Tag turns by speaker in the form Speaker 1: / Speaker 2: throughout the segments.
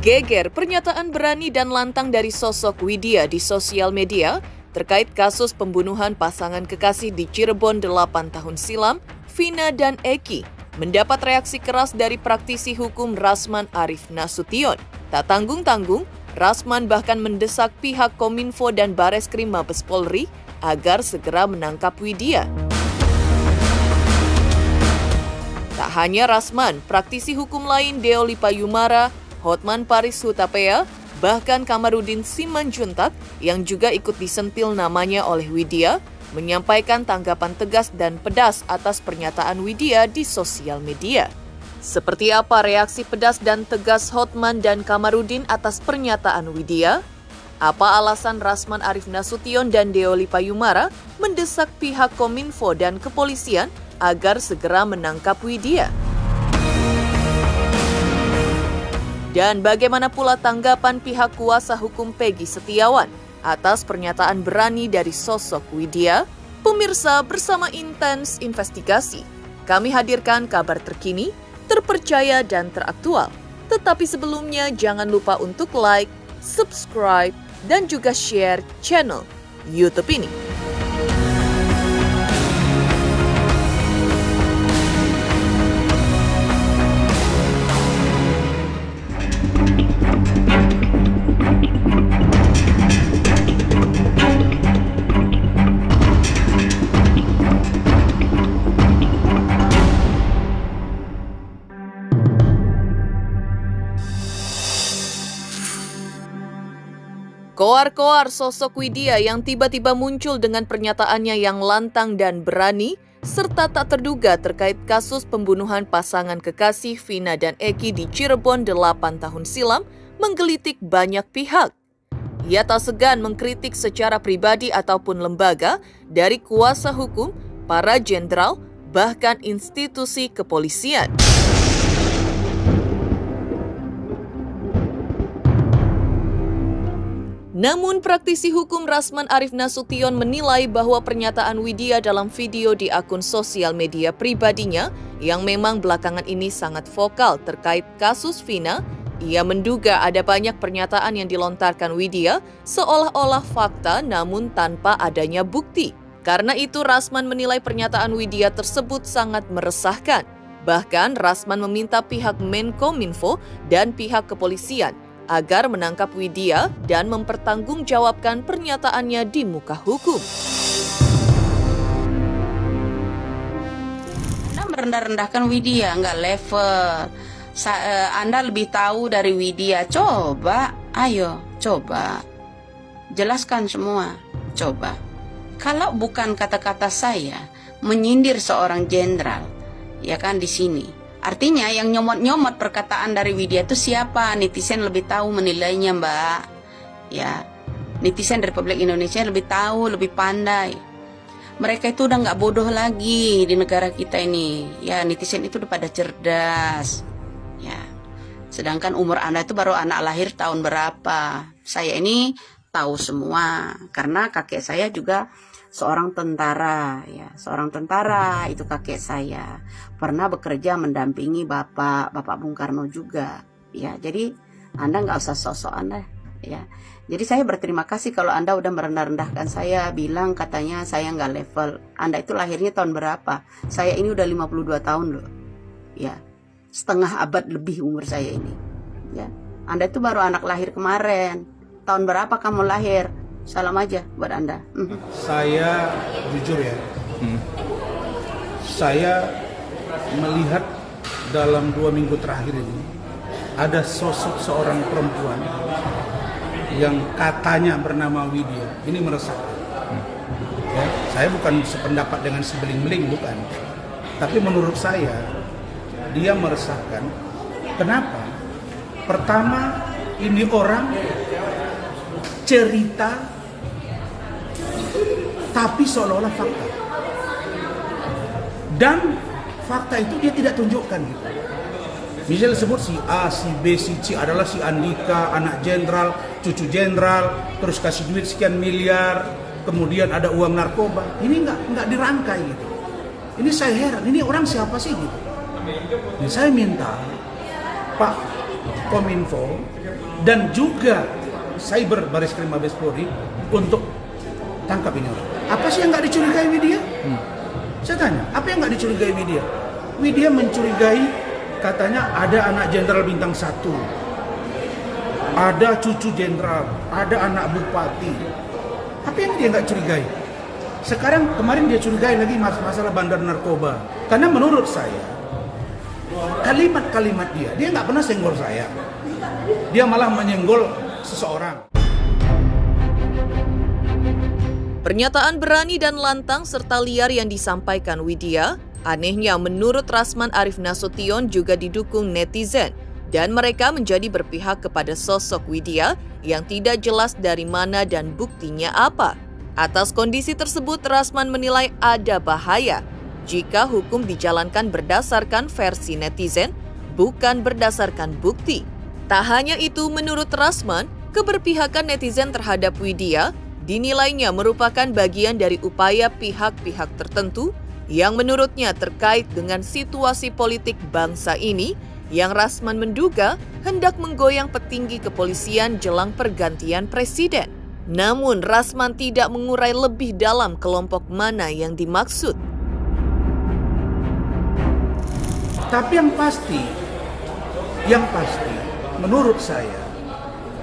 Speaker 1: Geger pernyataan berani dan lantang dari sosok Widya di sosial media terkait kasus pembunuhan pasangan kekasih di Cirebon 8 tahun silam, Vina dan Eki, mendapat reaksi keras dari praktisi hukum Rasman Arif Nasution. Tak tanggung-tanggung, Rasman bahkan mendesak pihak Kominfo dan Bareskrim Mabes Polri agar segera menangkap Widya. Tak hanya Rasman, praktisi hukum lain Deoli Payumara, Hotman Paris Hutapea, bahkan Kamarudin Simanjuntak yang juga ikut disentil namanya oleh Widya, menyampaikan tanggapan tegas dan pedas atas pernyataan Widya di sosial media. Seperti apa reaksi pedas dan tegas Hotman dan Kamarudin atas pernyataan Widya? Apa alasan Rasman Arif Nasution dan Deoli Payumara mendesak pihak Kominfo dan kepolisian agar segera menangkap Widya? Dan bagaimana pula tanggapan pihak kuasa hukum Peggy Setiawan atas pernyataan berani dari sosok Widya? Pemirsa, bersama Intens Investigasi, kami hadirkan kabar terkini, terpercaya dan teraktual. Tetapi sebelumnya jangan lupa untuk like, subscribe, dan juga share channel YouTube ini. Koar-koar sosok Widya yang tiba-tiba muncul dengan pernyataannya yang lantang dan berani, serta tak terduga terkait kasus pembunuhan pasangan kekasih Vina dan Eki di Cirebon 8 tahun silam, menggelitik banyak pihak. Ia tak segan mengkritik secara pribadi ataupun lembaga, dari kuasa hukum, para jenderal, bahkan institusi kepolisian. Namun praktisi hukum Rasman Arif Nasution menilai bahwa pernyataan Widya dalam video di akun sosial media pribadinya yang memang belakangan ini sangat vokal terkait kasus Vina, ia menduga ada banyak pernyataan yang dilontarkan Widya seolah-olah fakta namun tanpa adanya bukti. Karena itu Rasman menilai pernyataan Widya tersebut sangat meresahkan. Bahkan Rasman meminta pihak Menkominfo dan pihak kepolisian agar menangkap Widya dan mempertanggungjawabkan pernyataannya di muka hukum.
Speaker 2: Anda merendah-rendahkan Widya, nggak level. Anda lebih tahu dari Widya. Coba, ayo, coba. Jelaskan semua, coba. Kalau bukan kata-kata saya menyindir seorang jenderal, ya kan di sini. Artinya yang nyomot-nyomot perkataan dari Widya itu siapa? Netizen lebih tahu menilainya, Mbak. Ya, netizen Republik Indonesia lebih tahu, lebih pandai. Mereka itu udah nggak bodoh lagi di negara kita ini. Ya, netizen itu udah pada cerdas. Ya, sedangkan umur Anda itu baru anak lahir tahun berapa? Saya ini tahu semua karena kakek saya juga seorang tentara, ya, seorang tentara itu kakek saya. Pernah bekerja mendampingi Bapak Bung Karno juga, ya. Jadi Anda nggak usah sok-sokan deh, ya. Jadi saya berterima kasih kalau Anda udah merendah-rendahkan saya, bilang katanya saya nggak level. Anda itu lahirnya tahun berapa? Saya ini udah 52 tahun loh, ya. Setengah abad lebih umur saya ini, ya. Anda itu baru anak lahir kemarin. Tahun berapa kamu lahir? Salam aja buat Anda.
Speaker 3: Saya jujur ya, saya melihat dalam 2 minggu terakhir ini ada sosok seorang perempuan yang katanya bernama Widya. Ini meresahkan. Ya, saya bukan sependapat dengan si beling-beling, bukan. Tapi menurut saya dia meresahkan. Kenapa? Pertama, ini orang cerita tapi seolah-olah fakta, dan fakta itu dia tidak tunjukkan gitu. Misalnya sebut si A, si B, si C adalah si Andika, anak jenderal, cucu jenderal, terus kasih duit sekian miliar, kemudian ada uang narkoba. Ini nggak dirangkai gitu. Ini saya heran, ini orang siapa sih gitu. Jadi saya minta, Pak, Kominfo dan juga Cyber Bareskrim Mabes Polri untuk tangkap ini orang. Apa sih yang nggak dicurigai Widya? Saya tanya, apa yang nggak dicurigai Widya? Widya mencurigai katanya ada anak jenderal bintang 1, ada cucu jenderal, ada anak bupati. Apa yang dia nggak curigai? Sekarang kemarin dia curigai lagi masalah bandar narkoba. Karena menurut saya kalimat-kalimat dia nggak pernah senggol saya. Dia malah menyenggol seseorang.
Speaker 1: Pernyataan berani dan lantang serta liar yang disampaikan Widya, anehnya menurut Rasman Arif Nasution juga didukung netizen dan mereka menjadi berpihak kepada sosok Widya yang tidak jelas dari mana dan buktinya apa. Atas kondisi tersebut, Rasman menilai ada bahaya jika hukum dijalankan berdasarkan versi netizen, bukan berdasarkan bukti. Tak hanya itu, menurut Rasman, keberpihakan netizen terhadap Widya dinilainya merupakan bagian dari upaya pihak-pihak tertentu yang menurutnya terkait dengan situasi politik bangsa ini yang Rasman menduga hendak menggoyang petinggi kepolisian jelang pergantian presiden. Namun Rasman tidak mengurai lebih dalam kelompok mana yang dimaksud.
Speaker 3: Tapi yang pasti, menurut saya,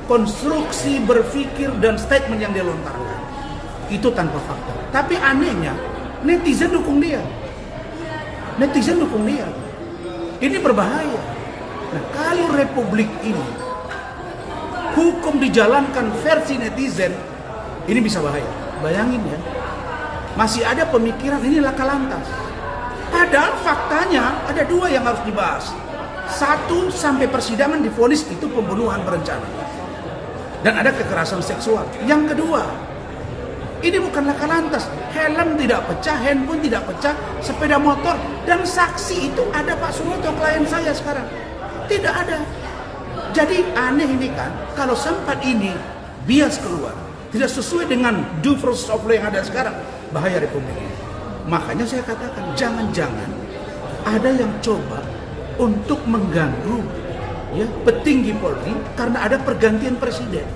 Speaker 3: konstruksi berpikir dan statement yang dia lontarkan itu tanpa fakta. Tapi anehnya, netizen dukung dia. Ini berbahaya. Nah, kalau republik ini hukum dijalankan versi netizen, ini bisa bahaya. Bayangin ya, masih ada pemikiran ini laka lantas. Padahal faktanya ada 2 yang harus dibahas. 1, sampai persidangan divonis itu pembunuhan berencana dan ada kekerasan seksual. Yang kedua, ini bukan laka lantas. Helm tidak pecah, handphone tidak pecah, sepeda motor, dan saksi itu ada Pak Sunoto, klien saya sekarang. Tidak ada. Jadi aneh ini kan, kalau sempat ini bias keluar, tidak sesuai dengan due process of law yang ada sekarang, bahaya republik ini. Makanya saya katakan, jangan-jangan ada yang coba untuk mengganggu ya petinggi Polri karena ada pergantian presiden.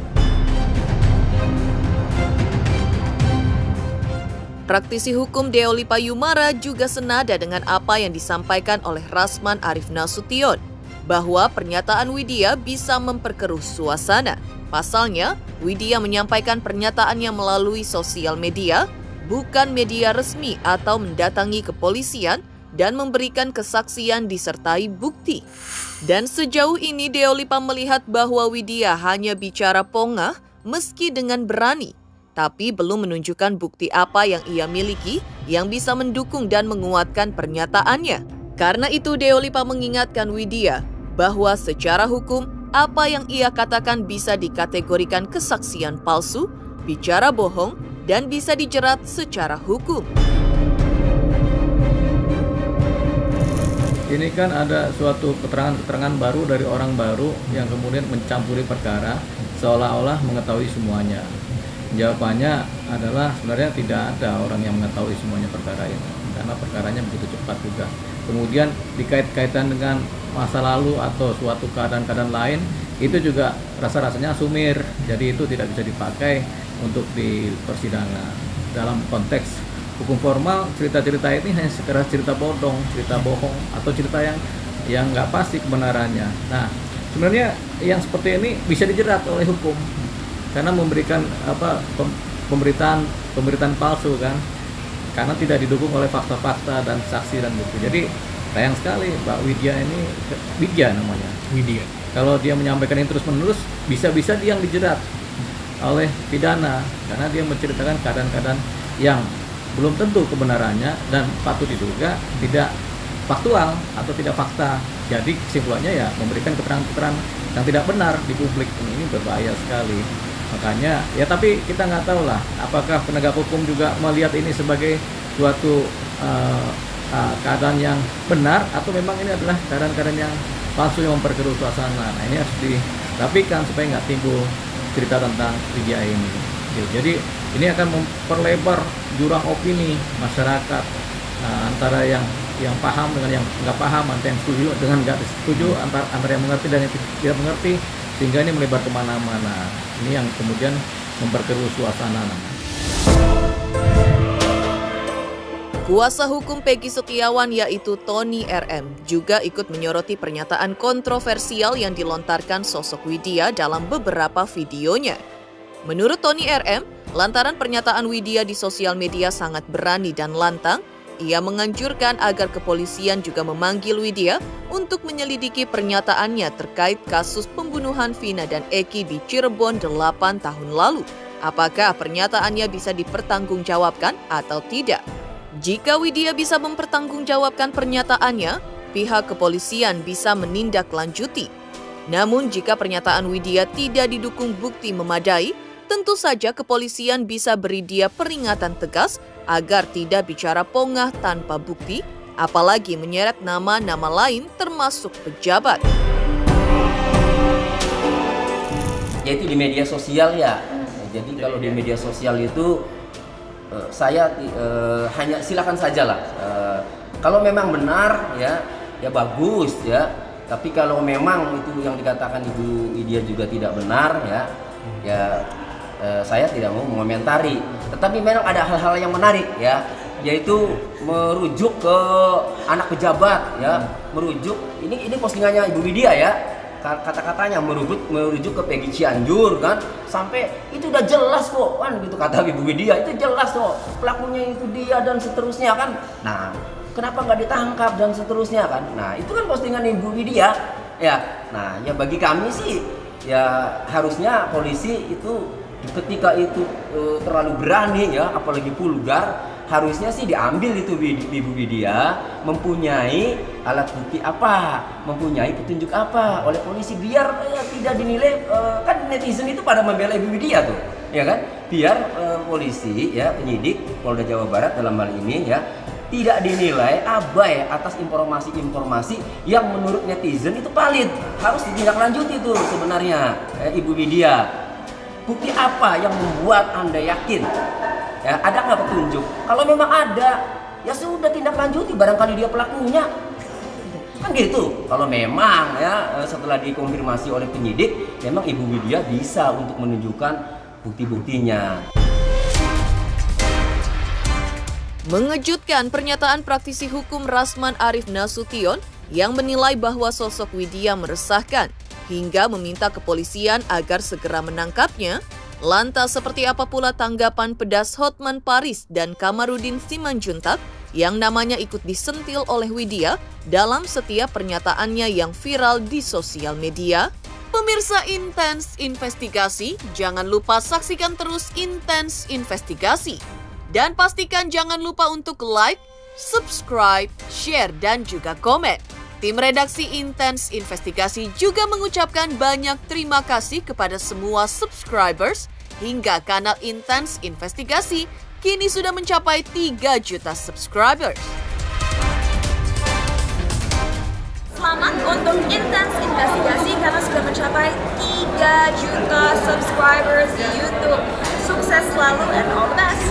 Speaker 1: Praktisi hukum Deoli Payumara juga senada dengan apa yang disampaikan oleh Rasman Arif Nasution, bahwa pernyataan Widya bisa memperkeruh suasana. Pasalnya, Widya menyampaikan pernyataannya melalui sosial media, bukan media resmi atau mendatangi kepolisian dan memberikan kesaksian disertai bukti. Dan sejauh ini Deolipa melihat bahwa Widya hanya bicara pongah meski dengan berani, tapi belum menunjukkan bukti apa yang ia miliki yang bisa mendukung dan menguatkan pernyataannya. Karena itu Deolipa mengingatkan Widya bahwa secara hukum apa yang ia katakan bisa dikategorikan kesaksian palsu, bicara bohong, dan bisa dijerat secara hukum.
Speaker 4: Ini kan ada suatu keterangan baru dari orang baru yang kemudian mencampuri perkara seolah-olah mengetahui semuanya. Jawabannya adalah sebenarnya tidak ada orang yang mengetahui semuanya perkara ini, karena perkaranya begitu cepat juga. Kemudian dikait-kaitan dengan masa lalu atau suatu keadaan-keadaan lain, itu juga rasa-rasanya sumir, jadi itu tidak bisa dipakai untuk di persidangan. Dalam konteks hukum formal, cerita-cerita ini hanya sekedar cerita bodong, cerita bohong, atau cerita yang nggak pasti kebenarannya. Nah, sebenarnya yang seperti ini bisa dijerat oleh hukum karena memberikan pemberitaan palsu kan, karena tidak didukung oleh fakta-fakta dan saksi dan bukti. Jadi sayang sekali Mbak Widya ini, Widya namanya, Widya. Kalau dia menyampaikan ini terus-menerus, bisa-bisa dia yang dijerat oleh pidana karena dia menceritakan keadaan-keadaan yang belum tentu kebenarannya dan patut diduga tidak faktual atau tidak fakta. Jadi kesimpulannya ya memberikan keterangan-keterangan yang tidak benar di publik. Ini berbahaya sekali. Makanya ya, tapi kita nggak tahu lah apakah penegak hukum juga melihat ini sebagai suatu keadaan yang benar atau memang ini adalah keadaan-keadaan yang palsu yang memperkeruh suasana. Nah, ini harus dirapikan supaya nggak timbul cerita tentang Widya ini. Jadi ini akan memperlebar jurang opini masyarakat antara yang yang paham dengan yang nggak paham, antara yang setuju dengan nggak setuju, antara yang mengerti dan yang tidak mengerti, sehingga ini melebar kemana-mana. Ini yang kemudian memperkeruh suasana.
Speaker 1: Kuasa hukum Peggy Setiawan yaitu Tony RM juga ikut menyoroti pernyataan kontroversial yang dilontarkan sosok Widya dalam beberapa videonya. Menurut Tony RM, lantaran pernyataan Widya di sosial media sangat berani dan lantang, ia menganjurkan agar kepolisian juga memanggil Widya untuk menyelidiki pernyataannya terkait kasus pembunuhan Vina dan Eki di Cirebon 8 tahun lalu. Apakah pernyataannya bisa dipertanggungjawabkan atau tidak? Jika Widya bisa mempertanggungjawabkan pernyataannya, pihak kepolisian bisa menindaklanjuti. Namun jika pernyataan Widya tidak didukung bukti memadai, tentu saja kepolisian bisa beri dia peringatan tegas agar tidak bicara pongah tanpa bukti, apalagi menyeret nama-nama lain termasuk pejabat.
Speaker 5: Yaitu di media sosial ya. Jadi kalau di media sosial itu saya hanya silakan sajalah. Kalau memang benar ya bagus ya. Tapi kalau memang itu yang dikatakan Ibu Widya juga tidak benar ya saya tidak mau mengomentari. Tetapi memang ada hal-hal yang menarik ya, yaitu merujuk ke anak pejabat ya, merujuk ini postingannya Ibu Widya ya. Kata-katanya merujuk ke Peggy Cianjur kan, sampai itu udah jelas kok kan gitu kata Ibu Widya, itu jelas kok pelakunya itu dia dan seterusnya kan. Nah, kenapa nggak ditangkap dan seterusnya kan? Nah, itu kan postingan Ibu Widya ya. Nah, ya bagi kami sih ya harusnya polisi itu ketika itu terlalu berani ya, apalagi vulgar, harusnya sih diambil itu Ibu Widya, mempunyai alat bukti apa, mempunyai petunjuk apa oleh polisi, biar tidak dinilai kan netizen itu pada membela Ibu Widya tuh, ya kan? Biar polisi ya, penyidik Polda Jawa Barat dalam hal ini ya, tidak dinilai abai atas informasi-informasi yang menurut netizen itu valid. Harus ditindaklanjuti itu sebenarnya Ibu Widya. Bukti apa yang membuat Anda yakin? Ya, ada nggak petunjuk? Kalau memang ada, ya sudah tindak lanjuti, barangkali dia pelakunya. Kan gitu. Kalau memang ya setelah dikonfirmasi oleh penyidik, memang Ibu Widya bisa untuk menunjukkan bukti-buktinya.
Speaker 1: Mengejutkan pernyataan praktisi hukum Rasman Arif Nasution yang menilai bahwa sosok Widya meresahkan hingga meminta kepolisian agar segera menangkapnya. Lantas seperti apa pula tanggapan pedas Hotman Paris dan Kamarudin Simanjuntak yang namanya ikut disentil oleh Widya dalam setiap pernyataannya yang viral di sosial media? Pemirsa Intens Investigasi, jangan lupa saksikan terus Intens Investigasi. Dan pastikan jangan lupa untuk like, subscribe, share, dan juga komen. Tim redaksi Intens Investigasi juga mengucapkan banyak terima kasih kepada semua subscribers hingga kanal Intens Investigasi kini sudah mencapai 3 juta subscribers.
Speaker 6: Selamat untuk Intens Investigasi karena sudah mencapai 3 juta subscribers di YouTube. Sukses selalu and all the best.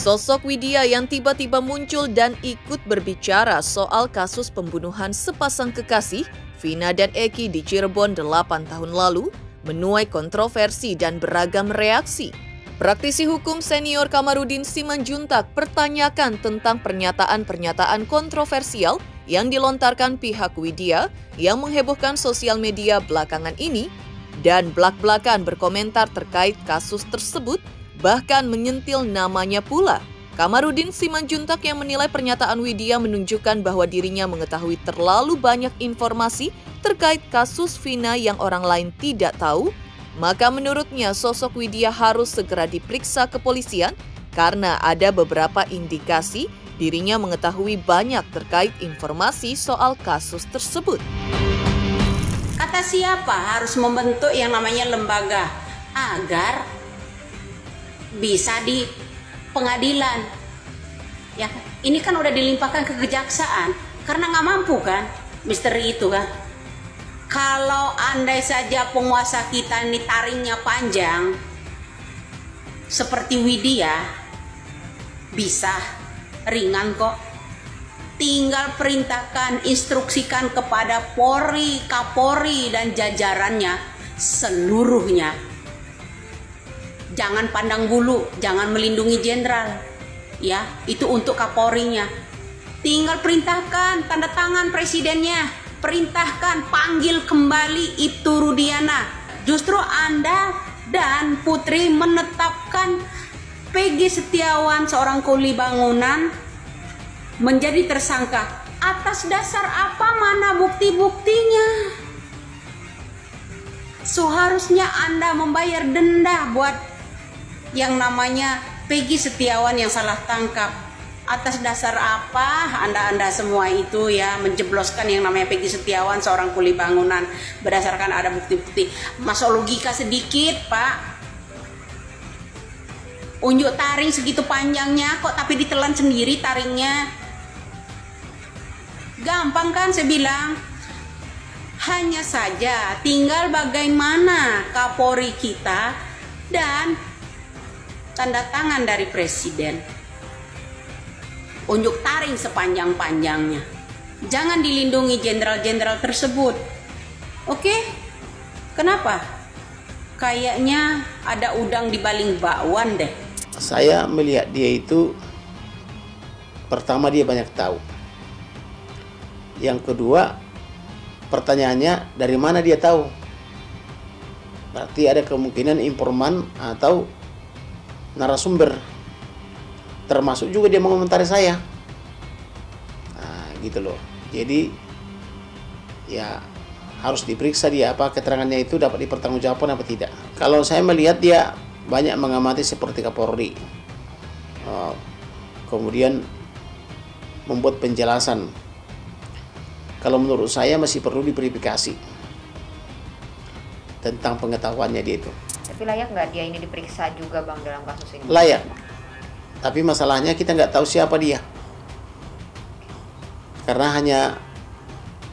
Speaker 1: Sosok Widya yang tiba-tiba muncul dan ikut berbicara soal kasus pembunuhan sepasang kekasih, Vina dan Eki di Cirebon 8 tahun lalu, menuai kontroversi dan beragam reaksi. Praktisi hukum senior Kamarudin Simanjuntak pertanyakan tentang pernyataan-pernyataan kontroversial yang dilontarkan pihak Widya yang menghebohkan sosial media belakangan ini, dan blak-blakan berkomentar terkait kasus tersebut, bahkan menyentil namanya pula. Kamarudin Simanjuntak yang menilai pernyataan Widya menunjukkan bahwa dirinya mengetahui terlalu banyak informasi terkait kasus Vina yang orang lain tidak tahu, maka menurutnya sosok Widya harus segera diperiksa kepolisian karena ada beberapa indikasi dirinya mengetahui banyak terkait informasi soal kasus tersebut.
Speaker 2: Kata siapa harus membentuk yang namanya lembaga agar bisa di pengadilan ya, ini kan udah dilimpahkan ke kejaksaan karena nggak mampu kan misteri itu kan. Kalau andai saja penguasa kita ini taringnya panjang seperti Widya, bisa ringan kok. Tinggal perintahkan, instruksikan kepada Polri, Kapolri dan jajarannya seluruhnya. Jangan pandang bulu, jangan melindungi jenderal. Ya, itu untuk Kapolrinya. Tinggal perintahkan, tanda tangan presidennya, perintahkan, panggil kembali Ibtu Rudiana. Justru Anda dan Putri menetapkan Peggy Setiawan, seorang kuli bangunan, menjadi tersangka. Atas dasar apa? Mana bukti-buktinya? Seharusnya Anda membayar denda buat yang namanya Peggy Setiawan yang salah tangkap. Atas dasar apa Anda semua itu ya menjebloskan yang namanya Peggy Setiawan, seorang kuli bangunan, berdasarkan ada bukti-bukti. Masuk logika sedikit, Pak. Unjuk taring segitu panjangnya kok tapi ditelan sendiri taringnya. Gampang kan saya bilang. Hanya saja tinggal bagaimana Kapolri kita dan tanda tangan dari presiden. Unjuk taring sepanjang-panjangnya. Jangan dilindungi jenderal-jenderal tersebut. Oke? Kenapa? Kayaknya ada udang di baling bakwan deh.
Speaker 7: Saya melihat dia itu, pertama dia banyak tahu. Yang kedua, pertanyaannya dari mana dia tahu? Berarti ada kemungkinan informan atau narasumber. Termasuk juga dia mengomentari saya. Nah, gitu loh. Jadi ya harus diperiksa dia apa keterangannya itu dapat dipertanggungjawabkan apa tidak. Kalau saya melihat dia banyak mengamati seperti Kapolri. Kemudian membuat penjelasan. Kalau menurut saya masih perlu diverifikasi tentang pengetahuannya dia itu.
Speaker 8: Tapi layak nggak dia ini diperiksa juga Bang dalam kasus ini?
Speaker 7: Layak. Tapi masalahnya kita nggak tahu siapa dia. Karena hanya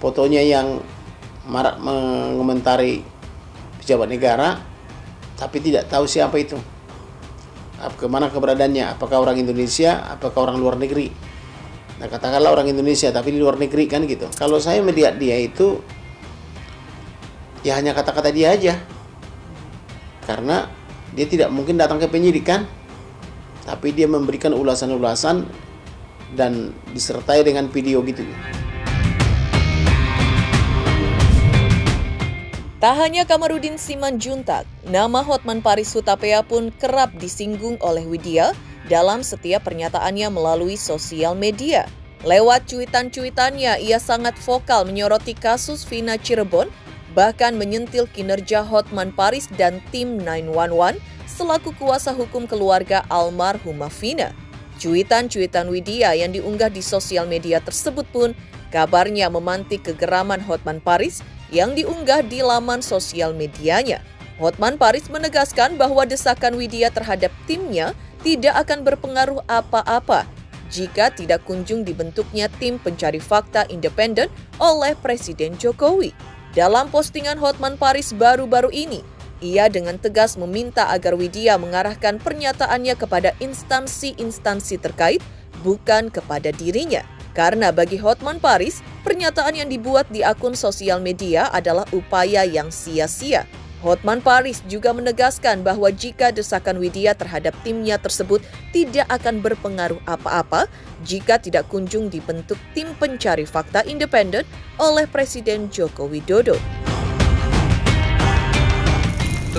Speaker 7: fotonya yang marak mengomentari pejabat negara, tapi tidak tahu siapa itu. Kemana keberadaannya, apakah orang Indonesia, apakah orang luar negeri. Nah katakanlah orang Indonesia tapi di luar negeri kan gitu. Kalau saya melihat dia itu ya hanya kata-kata dia aja. Karena dia tidak mungkin datang ke penyidik kan. Tapi dia memberikan ulasan-ulasan dan disertai dengan video gitu.
Speaker 1: Tak hanya Kamarudin Simanjuntak, nama Hotman Paris Hutapea pun kerap disinggung oleh Widya dalam setiap pernyataannya melalui sosial media. Lewat cuitan-cuitannya, ia sangat vokal menyoroti kasus Vina Cirebon, bahkan menyentil kinerja Hotman Paris dan tim 911 selaku kuasa hukum keluarga almarhumah Vina. Cuitan-cuitan Widya yang diunggah di sosial media tersebut pun kabarnya memantik kegeraman Hotman Paris yang diunggah di laman sosial medianya. Hotman Paris menegaskan bahwa desakan Widya terhadap timnya tidak akan berpengaruh apa-apa jika tidak kunjung dibentuknya tim pencari fakta independen oleh Presiden Jokowi. Dalam postingan Hotman Paris baru-baru ini, ia dengan tegas meminta agar Widya mengarahkan pernyataannya kepada instansi-instansi terkait, bukan kepada dirinya. Karena bagi Hotman Paris, pernyataan yang dibuat di akun sosial media adalah upaya yang sia-sia. Hotman Paris juga menegaskan bahwa jika desakan Widya terhadap timnya tersebut tidak akan berpengaruh apa-apa jika tidak kunjung dibentuk tim pencari fakta independen oleh Presiden Joko Widodo.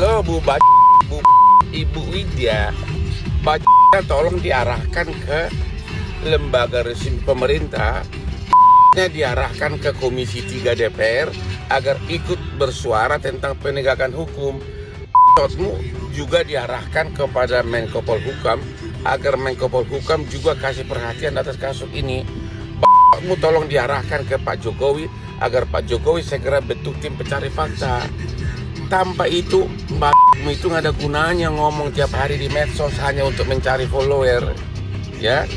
Speaker 9: Lo Ibu Widya, tolong diarahkan ke lembaga resmi pemerintah, diarahkan ke Komisi 3 DPR agar ikut bersuara tentang penegakan hukum. Juga diarahkan kepada Menko Polhukam agar Menko Polhukam juga kasih perhatian atas kasus ini. Tolong diarahkan ke Pak Jokowi agar Pak Jokowi segera bentuk tim pencari fakta. Tanpa itu, itu nggak ada gunanya ngomong tiap hari di medsos hanya untuk mencari follower. Ya,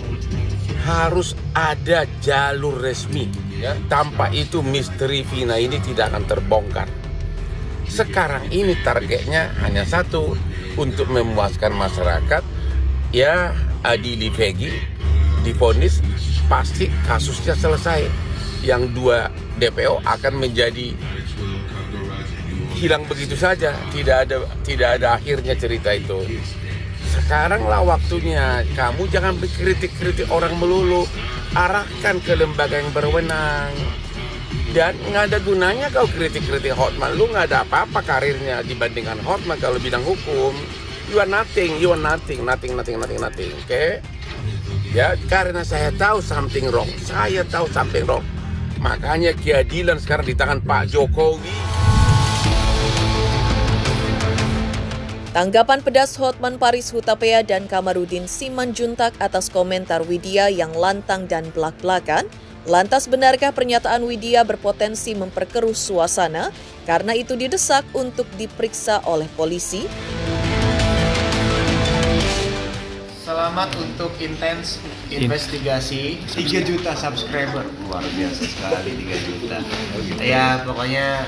Speaker 9: harus ada jalur resmi Ya, tanpa itu misteri Vina ini tidak akan terbongkar. Sekarang ini targetnya hanya satu, untuk memuaskan masyarakat. Ya, adili Peggy, divonis, pasti kasusnya selesai. Yang 2 DPO akan menjadi hilang begitu saja, tidak ada akhirnya cerita itu. Sekaranglah waktunya, kamu jangan berkritik-kritik orang melulu, arahkan ke lembaga yang berwenang. Dan nggak ada gunanya kau kritik-kritik Hotman, lu nggak ada apa-apa karirnya dibandingkan Hotman kalau bidang hukum. You are nothing, oke? Ya, karena saya tahu something wrong, makanya keadilan sekarang di tangan Pak Jokowi.
Speaker 1: Tanggapan pedas Hotman Paris Hutapea dan Kamarudin Simanjuntak atas komentar Widya yang lantang dan belak-belakan. Lantas benarkah pernyataan Widya berpotensi memperkeruh suasana karena itu didesak untuk diperiksa oleh polisi?
Speaker 10: Selamat untuk intens investigasi 3 juta subscriber, luar biasa sekali 3 juta. Ya pokoknya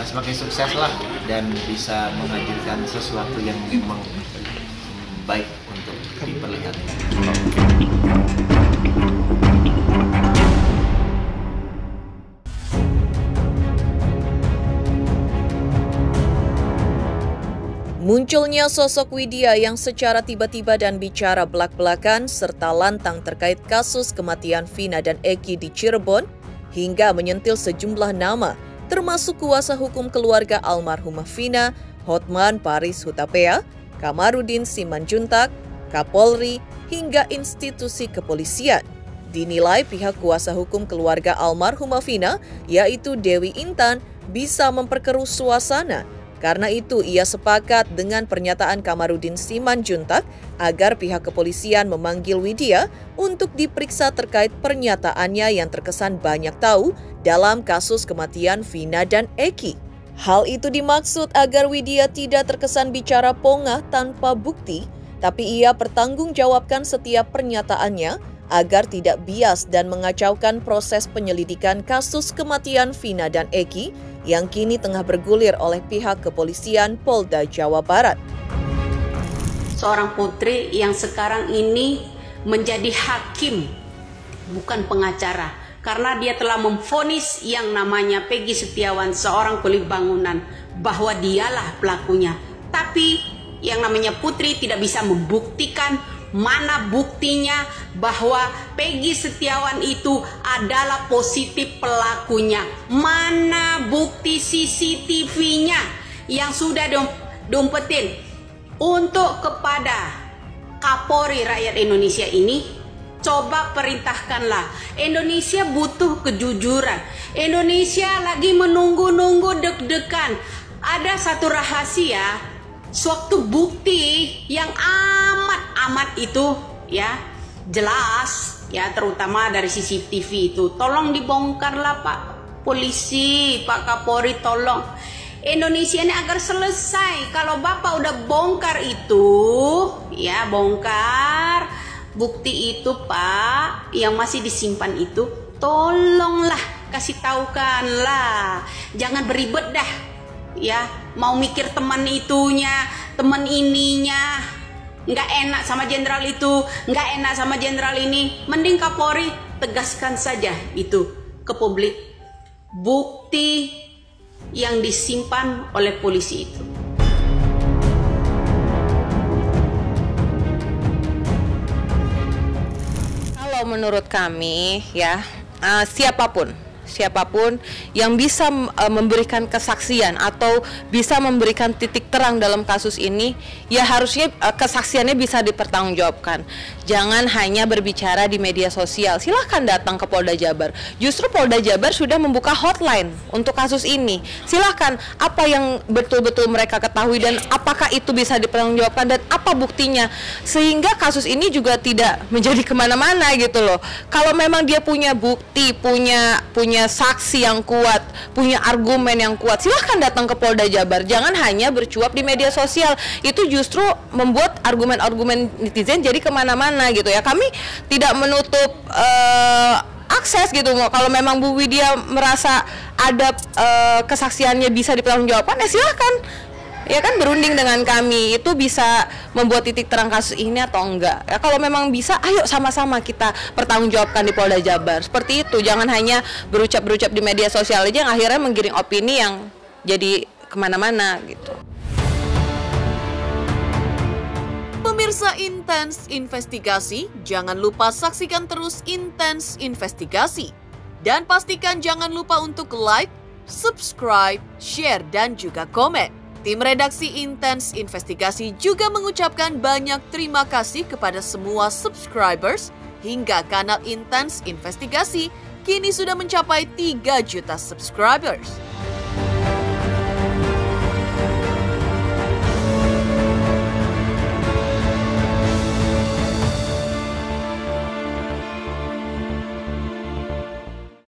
Speaker 10: semakin sukses lah dan bisa menghadirkan sesuatu yang memang baik untuk diperlihatkan.
Speaker 1: Munculnya sosok Widya yang secara tiba-tiba dan bicara belak-belakan serta lantang terkait kasus kematian Vina dan Eki di Cirebon hingga menyentil sejumlah nama termasuk kuasa hukum keluarga almarhumah Vina, Hotman Paris Hutapea, Kamarudin Simanjuntak, Kapolri hingga institusi kepolisian. Dinilai pihak kuasa hukum keluarga almarhumah Vina yaitu Dewi Intan bisa memperkeruh suasana. Karena itu, ia sepakat dengan pernyataan Kamarudin Simanjuntak agar pihak kepolisian memanggil Widya untuk diperiksa terkait pernyataannya yang terkesan banyak tahu dalam kasus kematian Vina dan Eki. Hal itu dimaksud agar Widya tidak terkesan bicara pongah tanpa bukti, tapi ia pertanggungjawabkan setiap pernyataannya agar tidak bias dan mengacaukan proses penyelidikan kasus kematian Vina dan Eki yang kini tengah bergulir oleh pihak kepolisian Polda Jawa Barat.
Speaker 2: Seorang putri yang sekarang ini menjadi hakim, bukan pengacara, karena dia telah memvonis yang namanya Peggy Setiawan, seorang kulit bangunan, bahwa dialah pelakunya. Tapi yang namanya putri tidak bisa membuktikan mana buktinya bahwa Peggy Setiawan itu adalah positif pelakunya. Mana bukti CCTV-nya yang sudah diumpetin untuk kepada Kapolri rakyat Indonesia ini? Coba perintahkanlah. Indonesia butuh kejujuran. Indonesia lagi menunggu-nunggu deg-degan. Ada satu rahasia, suatu bukti yang amat itu ya jelas ya, terutama dari CCTV itu. Tolong dibongkarlah Pak Polisi, Pak Kapolri, tolong. Indonesia ini agar selesai. Kalau Bapak udah bongkar itu, ya bongkar bukti itu Pak, yang masih disimpan itu, tolonglah kasih tahukanlah. Jangan beribet dah. Ya, mau mikir teman itunya, teman ininya, nggak enak sama jenderal itu, nggak enak sama jenderal ini. Mending Kapolri tegaskan saja itu ke publik, bukti yang disimpan oleh polisi itu.
Speaker 11: Kalau menurut kami ya, siapapun yang bisa memberikan kesaksian atau bisa memberikan titik terang dalam kasus ini, ya harusnya kesaksiannya bisa dipertanggungjawabkan. Jangan hanya berbicara di media sosial. Silahkan datang ke Polda Jabar. Justru Polda Jabar sudah membuka hotline untuk kasus ini. Silahkan, apa yang betul-betul mereka ketahui dan apakah itu bisa dipertanggungjawabkan dan apa buktinya, sehingga kasus ini juga tidak menjadi kemana-mana gitu loh. Kalau memang dia punya bukti, punya saksi yang kuat, punya argumen yang kuat, silahkan datang ke Polda Jabar. Jangan hanya bercuap di media sosial. Itu justru membuat argumen-argumen netizen jadi kemana-mana gitu ya. Kami tidak menutup akses gitu. Kalau memang Bu Widya merasa ada kesaksiannya bisa dipertanggungjawabkan, ya silahkan. Ya kan, berunding dengan kami, itu bisa membuat titik terang kasus ini atau enggak. Ya kalau memang bisa, ayo sama-sama kita pertanggungjawabkan di Polda Jabar. Seperti itu, jangan hanya berucap-berucap di media sosial aja yang akhirnya menggiring opini yang jadi kemana-mana gitu.
Speaker 1: Pemirsa Intens Investigasi, jangan lupa saksikan terus Intens Investigasi. Dan pastikan jangan lupa untuk like, subscribe, share, dan juga komen. Tim redaksi Intens Investigasi juga mengucapkan banyak terima kasih kepada semua subscribers hingga kanal Intens Investigasi kini sudah mencapai 3 juta subscribers.